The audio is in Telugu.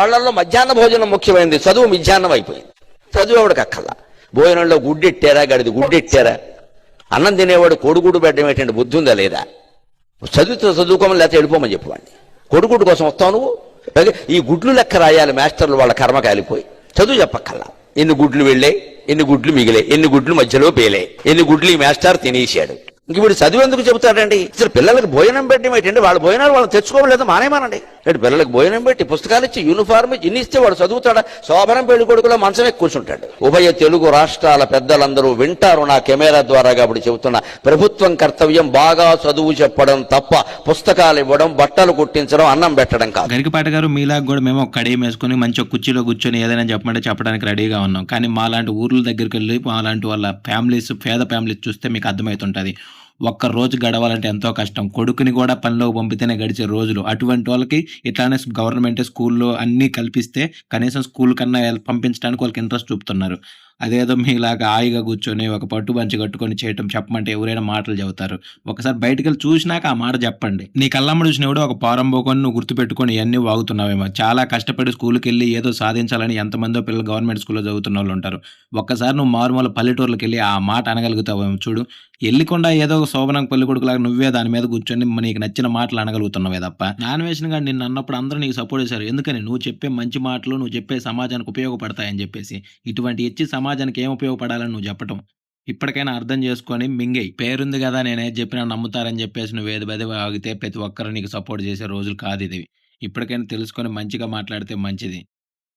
వాళ్ళల్లో మధ్యాహ్న భోజనం ముఖ్యమైనది, చదువు మిధ్యాహ్నం అయిపోయింది. చదువు ఎవడికి అక్కల్లా. భోజనంలో గుడ్డెట్టారా, గడిది గుడ్డెట్టారా, అన్నం తినేవాడు కోడిగుడ్డు పెట్టడం ఏంటంటే బుద్ధి ఉందా లేదా? చదువుకోమని లేకపోతే వెళ్ళిపోమని చెప్పండి. కొడుకుడు కోసం వస్తావు నువ్వు. ఈ గుడ్లు లెక్క రాయాలి మాస్టర్లు, వాళ్ళ కర్మ కాలిపోయి. చదువు చెప్పక్కల్లా. ఎన్ని గుడ్లు వెళ్ళాయి, ఎన్ని గుడ్లు మిగిలే, ఎన్ని గుడ్లు మధ్యలో పేలే, ఎన్ని గుడ్లు ఈ మాస్టర్ తినేసాడు. ఇంక ఇప్పుడు చదువు ఎందుకు చెబుతాడండి? అసలు పిల్లలకు భోజనం పెట్టడం ఏంటంటే వాళ్ళ భోజనాలు వాళ్ళు తెచ్చుకోవలేదు మానేమానండి. అంటే పిల్లలకు భోజనం పెట్టి పుస్తకాలు ఇచ్చి యూనిఫార్మ్ ఇన్ని ఇస్తే వాడు చదువుతాడా? శోభనం పెళ్లి కొడుకులో మంచమే కూర్చుంటాడు. ఉభయ తెలుగు రాష్ట్రాల పెద్దలందరూ వింటారు నా కెమెరా ద్వారా. కాబట్టి చెబుతున్నా, ప్రభుత్వం కర్తవ్యం బాగా చదువు చెప్పడం తప్ప పుస్తకాలు ఇవ్వడం, బట్టలు కుట్టించడం, అన్నం పెట్టడం కాదు. గరికపాటి గారు, మీలాగా కూడా మేము ఒక కడియం వేసుకుని మంచి కుర్చీలో కూర్చొని ఏదైనా చెప్పమంటే చెప్పడానికి రెడీగా ఉన్నాం. కానీ మాలాంటి ఊర్ల దగ్గరికి వెళ్ళి మాలాంటి వాళ్ళ ఫ్యామిలీస్, పేద ఫ్యామిలీస్ చూస్తే మీకు అర్థమవుతుంటుంది. ఒక్క రోజు గడవాలంటే ఎంతో కష్టం. కొడుకుని కూడా పనిలోకి పంపితేనే గడిచే రోజులు. అటువంటి వాళ్ళకి ఇట్లానే గవర్నమెంట్ స్కూల్లో అన్నీ కల్పిస్తే కనీసం స్కూల్ కన్నా పంపించడానికి వాళ్ళకి ఇంట్రెస్ట్ చూపుతున్నారు. అదేదో మీలాగా హాయిగా కూర్చొని ఒక పట్టు పంచి కట్టుకొని చేయటం చెప్పమంటే ఎవరైనా మాటలు చెబుతారు. ఒకసారి బయటికి వెళ్ళి చూసినాక ఆ మాట చెప్పండి. నీ కళ్ళమ్మడు చూసినప్పుడు ఒక పారం పోకొని నువ్వు గుర్తుపెట్టుకొని ఇవన్నీ వాగుతున్నావేమో. చాలా కష్టపడి స్కూల్కి వెళ్ళి ఏదో సాధించాలని ఎంతమందో పిల్లలు గవర్నమెంట్ స్కూల్లో చదువుతున్న వాళ్ళు ఉంటారు. ఒక్కసారి నువ్వు మారుమూల పల్లెటూర్లకు వెళ్ళి ఆ మాట అనగలుగుతావేమో చూడు. ఎల్లికొండ ఏదో ఒక శోభనం పెళ్లి కొడుకులాగా నువ్వే దాని మీద కూర్చొని నీకు నచ్చిన మాటలు అనగలుగుతున్నావే తప్ప. నాన్వేషన్ గా నిన్ను అన్నప్పుడు అందరూ నీకు సపోర్ట్ చేశారు. ఎందుకని? నువ్వు చెప్పే మంచి మాటలు, నువ్వు చెప్పే సమాజానికి ఉపయోగపడతాయని చెప్పేసి. ఇటువంటి ఇచ్చి సమాజానికి ఏం ఉపయోగపడాలని నువ్వు చెప్పటం ఇప్పటికైనా అర్థం చేసుకొని మింగేయి. పేరుంది కదా నేనేది చెప్పినా నమ్ముతారని చెప్పేసి నువ్వు ఏది బది ఆగితే ప్రతి ఒక్కరు నీకు సపోర్ట్ చేసే రోజులు కాదు ఇది. ఇప్పటికైనా తెలుసుకొని మంచిగా మాట్లాడితే మంచిది.